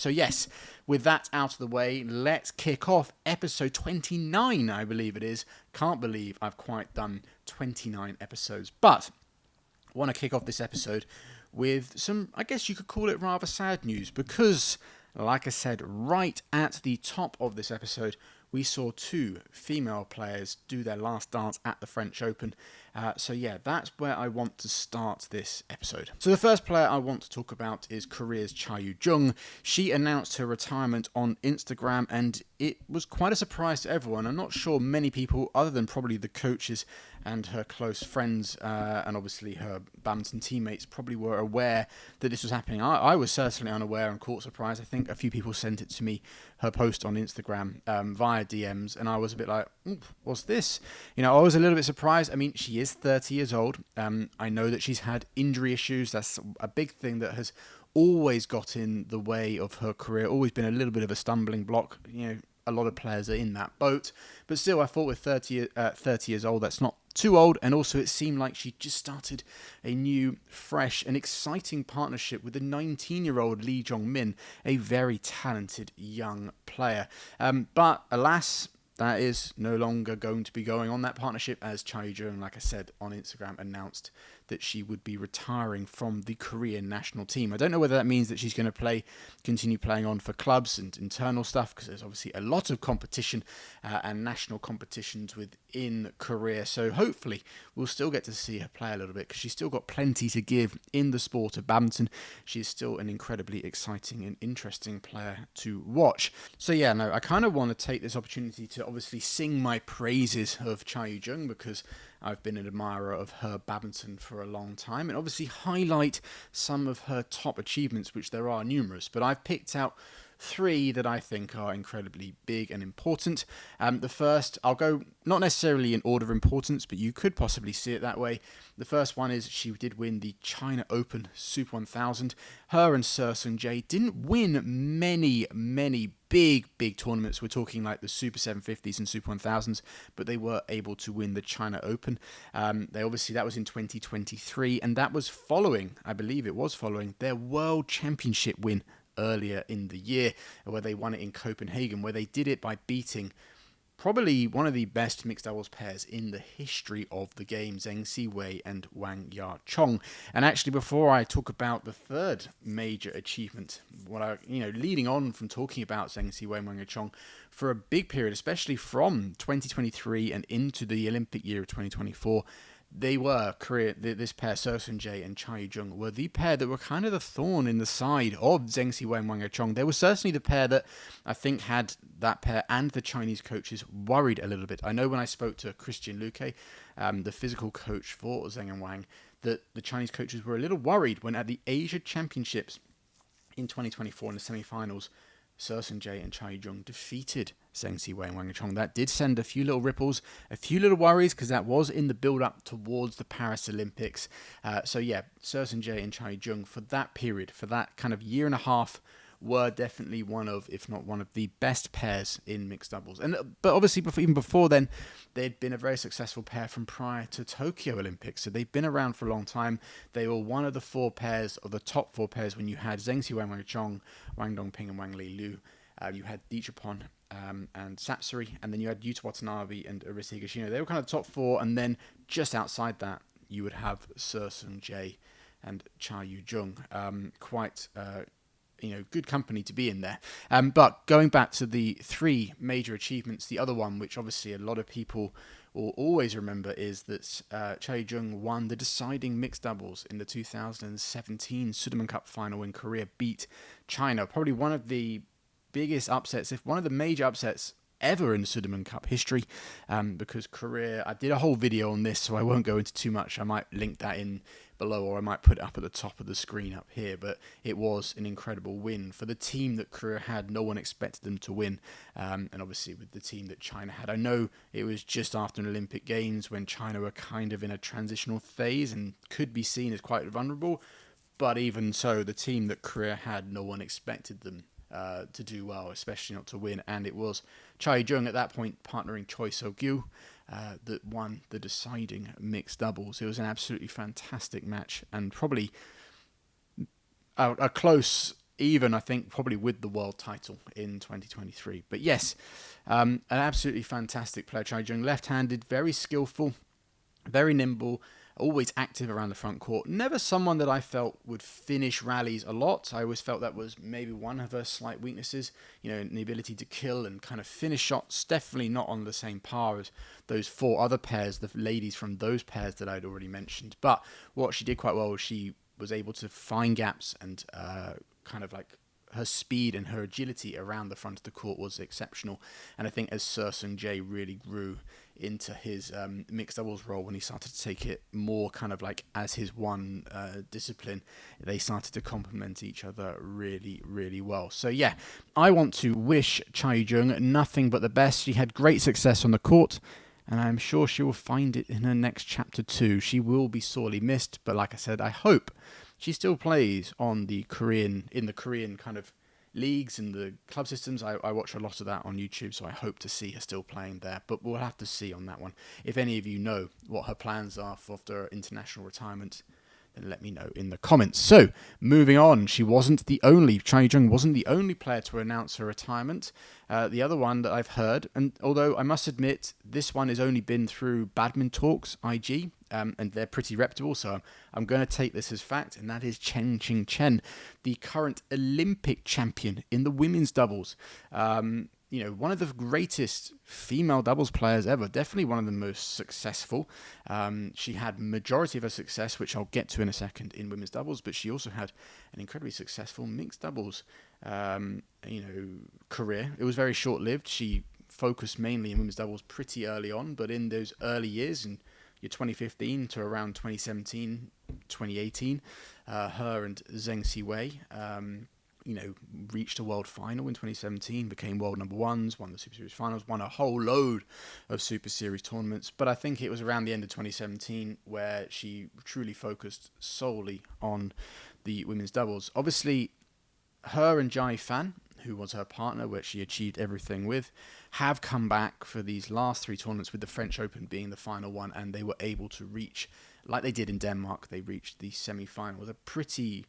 So yes, with that out of the way, let's kick off episode 29, I believe it is. Can't believe I've quite done 29 episodes. But I want to kick off this episode with some, I guess you could call it rather sad news, because, like I said, right at the top of this episode, we saw two female players do their last dance at the French Open. So yeah, that's where I want to start this episode. So the first player I want to talk about is Korea's Chae Jung. She announced her retirement on Instagram, and it was quite a surprise to everyone. I'm not sure many people, other than probably the coaches and her close friends, and obviously her badminton teammates, probably were aware that this was happening. I was certainly unaware and caught surprise. I think a few people sent it to me, her post on Instagram, via DMs, and I was a bit like, what's this? You know, I was a little bit surprised. I mean, she is 30 years old. I know that she's had injury issues. That's a big thing that has always got in the way of her career, always been a little bit of a stumbling block. You know, a lot of players are in that boat. But still, I thought with 30 years old, that's not too old. And also, it seemed like she just started a new, fresh and exciting partnership with the 19-year-old Lee Jong-min, a very talented young player. But alas, that is no longer going to be going on, that partnership, as Chae Jung, like I said, on Instagram announced that she would be retiring from the Korean national team. I don't know whether that means that she's going to continue playing on for clubs and internal stuff, because there's obviously a lot of competition and national competitions within Korea. So hopefully we'll still get to see her play a little bit, because she's still got plenty to give in the sport of badminton. She's still an incredibly exciting and interesting player to watch. So yeah, no, I kind of want to take this opportunity to obviously sing my praises of Chae Jung, because I've been an admirer of her badminton for a long time, and obviously highlight some of her top achievements, which there are numerous, but I've picked out three that I think are incredibly big and important. The first, I'll go not necessarily in order of importance, but you could possibly see it that way. The first one is she did win the China Open Super 1000. Her and Jae didn't win many big tournaments. We're talking like the Super 750s and Super 1000s, but they were able to win the China Open. That was in 2023, and that was following, I believe it was following, their World Championship win earlier in the year, where they won it in Copenhagen, where they did it by beating probably one of the best mixed doubles pairs in the history of the game, Zheng Siwei and Wang Ya-chong. And actually, before I talk about the third major achievement, leading on from talking about Zheng Siwei and Wang Ya-chong for a big period, especially from 2023 and into the Olympic year of 2024, they were this pair, Jae and Chae Jung, were the pair that were kind of the thorn in the side of Zheng Siwei and Wang Ya-chong. They were certainly the pair that I think had that pair and the Chinese coaches worried a little bit. I know when I spoke to Christian Luque, the physical coach for Zheng and Wang, that the Chinese coaches were a little worried when at the Asia Championships in 2024 in the semi-finals, Jae and Chae Jung defeated Zheng Siwei and Wang Ya-chong. That did send a few little ripples, a few little worries, because that was in the build-up towards the Paris Olympics. Jae and Chae Jung, for that period, for that kind of year and a half, were definitely one of, if not one of the best pairs in mixed doubles. But obviously, even before then, they'd been a very successful pair from prior to Tokyo Olympics. So they've been around for a long time. They were one of the four pairs, or the top four pairs, when you had Zheng Siwei and Wang Ya-chong, Wang Dongping and Wang Lilu. You had Dichapon and Satsuri, and then you had Yuta Watanabe and Arisa Higashino. They were kind of the top four, and then just outside that, you would have Jae and Chae Jung. Good company to be in there. But going back to the three major achievements, the other one, which obviously a lot of people will always remember, is that Chae Jung won the deciding mixed doubles in the 2017 Sudaman Cup final when Korea beat China. Probably one of the biggest upsets, if one of the major upsets ever in the Sudaman Cup history, because Korea, I did a whole video on this, so I won't go into too much. I might link that in below, or I might put it up at the top of the screen up here, but it was an incredible win for the team that Korea had. No one expected them to win, and obviously with the team that China had. I know it was just after an Olympic Games when China were kind of in a transitional phase and could be seen as quite vulnerable, but even so, the team that Korea had, no one expected them to do well, especially not to win, and it was Chae Jung at that point partnering Choi So-gyu that won the deciding mixed doubles. It was an absolutely fantastic match, and probably a close even I think probably with the world title in 2023. But yes, an absolutely fantastic player, Chae Jung. Left-handed, very skillful, very nimble, always active around the front court. Never someone that I felt would finish rallies a lot. I always felt that was maybe one of her slight weaknesses, the ability to kill and kind of finish shots. Definitely not on the same par as those 4 other pairs, the ladies from those pairs that I'd already mentioned. But what she did quite well was she was able to find gaps and kind of like her speed and her agility around the front of the court was exceptional. And I think as Jae really grew into his mixed doubles role, when he started to take it more kind of like as his one discipline, they started to complement each other really, really well. So yeah, I want to wish Chae Jung nothing but the best. She had great success on the court, and I'm sure she will find it in her next chapter too. She will be sorely missed, but like I said, I hope she still plays in the Korean kind of leagues and the club systems. I watch a lot of that on YouTube, so I hope to see her still playing there. But we'll have to see on that one. If any of you know what her plans are after international retirement, then let me know in the comments. So, moving on, Chae Jung wasn't the only player to announce her retirement. The other one that I've heard, and although I must admit, this one has only been through Badminton Talks, IG, and they're pretty reputable, so I'm going to take this as fact, and that is Chen Qing Chen, the current Olympic champion in the women's doubles. One of the greatest female doubles players ever, definitely one of the most successful. She had majority of her success, which I'll get to in a second, in women's doubles, but she also had an incredibly successful mixed doubles career. It was very short-lived. She focused mainly in women's doubles pretty early on, but in those early years, in your 2015 to around 2017, 2018, her and Zheng Siwei, reached a world final in 2017, became world number ones, won the Super Series finals, won a whole load of Super Series tournaments. But I think it was around the end of 2017 where she truly focused solely on the women's doubles. Obviously, her and Jai Fan, who was her partner, which she achieved everything with, have come back for these last 3 tournaments, with the French Open being the final one, and they were able to reach, like they did in Denmark, they reached the semi-final. It was a pretty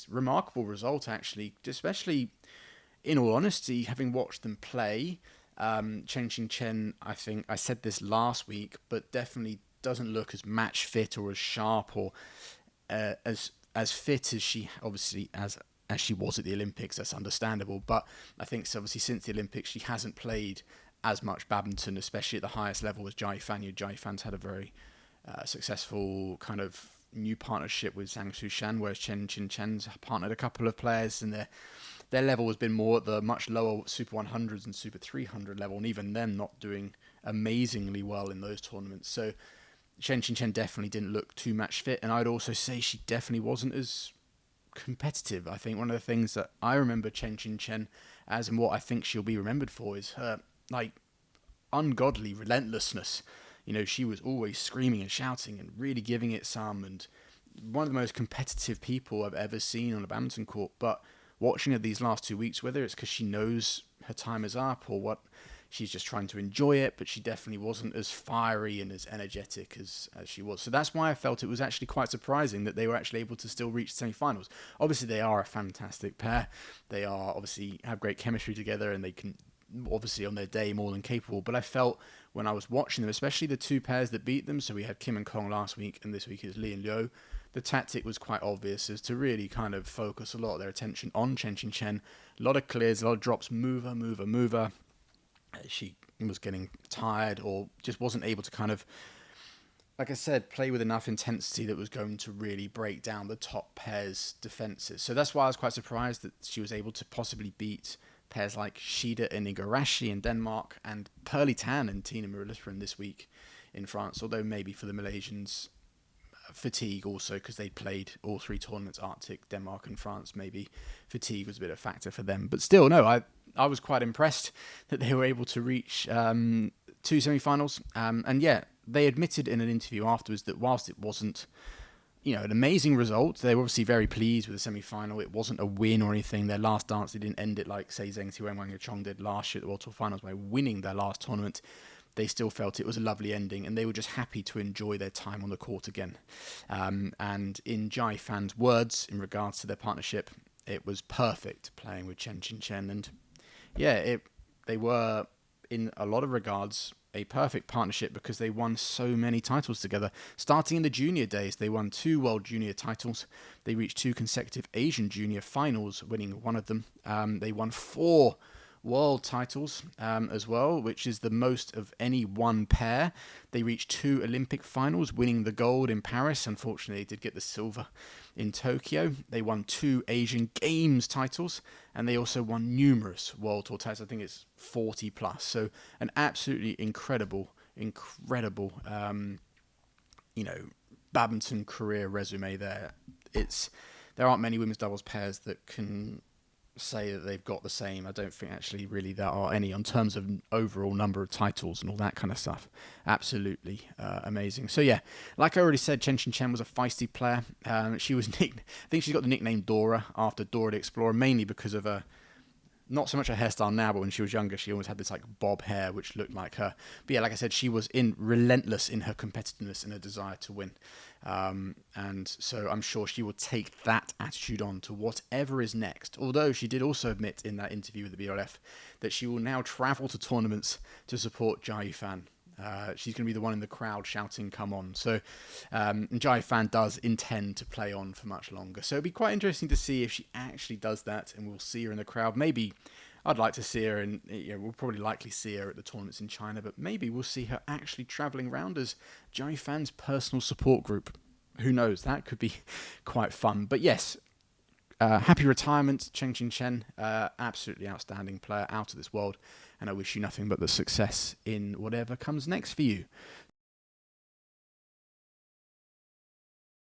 remarkable result, actually, especially, in all honesty, having watched them play. Chen Qing Chen, I think, I said this last week, but definitely doesn't look as match fit or as sharp or as fit as she, obviously, as she was at the Olympics. That's understandable, but I think obviously since the Olympics she hasn't played as much badminton, especially at the highest level, as Jai Fan. Jai Fan's had a very successful kind of new partnership with Zhang Sushan, whereas Chen Qing Chen's partnered a couple of players, and their level has been more at the much lower Super 100s and Super 300 level, and even them not doing amazingly well in those tournaments. So Chen Qing Chen definitely didn't look too match fit, and I'd also say she definitely wasn't as competitive. I think one of the things that I remember Chen Qing Chen as, and what I think she'll be remembered for, is her ungodly relentlessness. She was always screaming and shouting and really giving it some, and one of the most competitive people I've ever seen on a badminton court. But watching her these last 2 weeks, whether it's because she knows her time is up or what, she's just trying to enjoy it, but she definitely wasn't as fiery and as energetic as she was. So that's why I felt it was actually quite surprising that they were actually able to still reach semi-finals. Obviously, they are a fantastic pair. They are obviously have great chemistry together, and they can obviously on their day more than capable. But I felt when I was watching them, especially the 2 pairs that beat them, so we had Kim and Kong last week, and this week is Li and Liu, the tactic was quite obvious, as to really kind of focus a lot of their attention on Chen Qing Chen. A lot of clears, a lot of drops, mover. She was getting tired or just wasn't able to kind of, like I said, play with enough intensity that was going to really break down the top pair's defenses. So that's why I was quite surprised that she was able to possibly beat pairs like Shida and Igarashi in Denmark, and Pearly Tan and Tina Muralitharan this week in France, although maybe for the Malaysians, fatigue also, because they played all 3 tournaments, Arctic, Denmark and France. Maybe fatigue was a bit of a factor for them, but still, no, I was quite impressed that they were able to reach 2 semi-finals, and yeah, they admitted in an interview afterwards that whilst it wasn't an amazing result, they were obviously very pleased with the semi-final. It wasn't a win or anything. Their last dance, they didn't end it like, say, Zheng Siwei and Wang Yachong did last year at the World Tour Finals by winning their last tournament. They still felt it was a lovely ending, and they were just happy to enjoy their time on the court again. And in Jai Fan's words in regards to their partnership, it was perfect playing with Chen Qing Chen, and yeah, they were in a lot of regards a perfect partnership because they won so many titles together. Starting in the junior days, they won 2 World Junior titles. They reached 2 consecutive Asian Junior finals, winning one of them. They won 4 world titles as well, which is the most of any one pair. They reached 2 Olympic finals, winning the gold in Paris. Unfortunately, they did get the silver in Tokyo. They won 2 Asian Games titles, and they also won numerous world tour titles. I think it's 40 plus. So an absolutely incredible, badminton career resume there. There aren't many women's doubles pairs that can say that they've got the same. I don't think actually really there are any in terms of overall number of titles and all that kind of stuff. Absolutely amazing. So yeah, like I already said, Chen Qing Chen was a feisty player. She was I think she's got the nickname Dora after Dora the Explorer, mainly because of not so much her hairstyle now, but when she was younger, she always had this like bob hair, which looked like her. But yeah, like I said, she was relentless in her competitiveness and her desire to win. And so I'm sure she will take that attitude on to whatever is next. Although she did also admit in that interview with the BLF that she will now travel to tournaments to support Chae Fan. She's going to be the one in the crowd shouting, "Come on!" So, and Chae Fan does intend to play on for much longer. So it'll be quite interesting to see if she actually does that, and we'll see her in the crowd. Maybe I'd like to see her, and we'll probably likely see her at the tournaments in China. But maybe we'll see her actually travelling around as Chae Fan's personal support group. Who knows? That could be quite fun. But yes. Happy retirement, Chen Qing Chen. Absolutely outstanding player, out of this world. And I wish you nothing but the success in whatever comes next for you.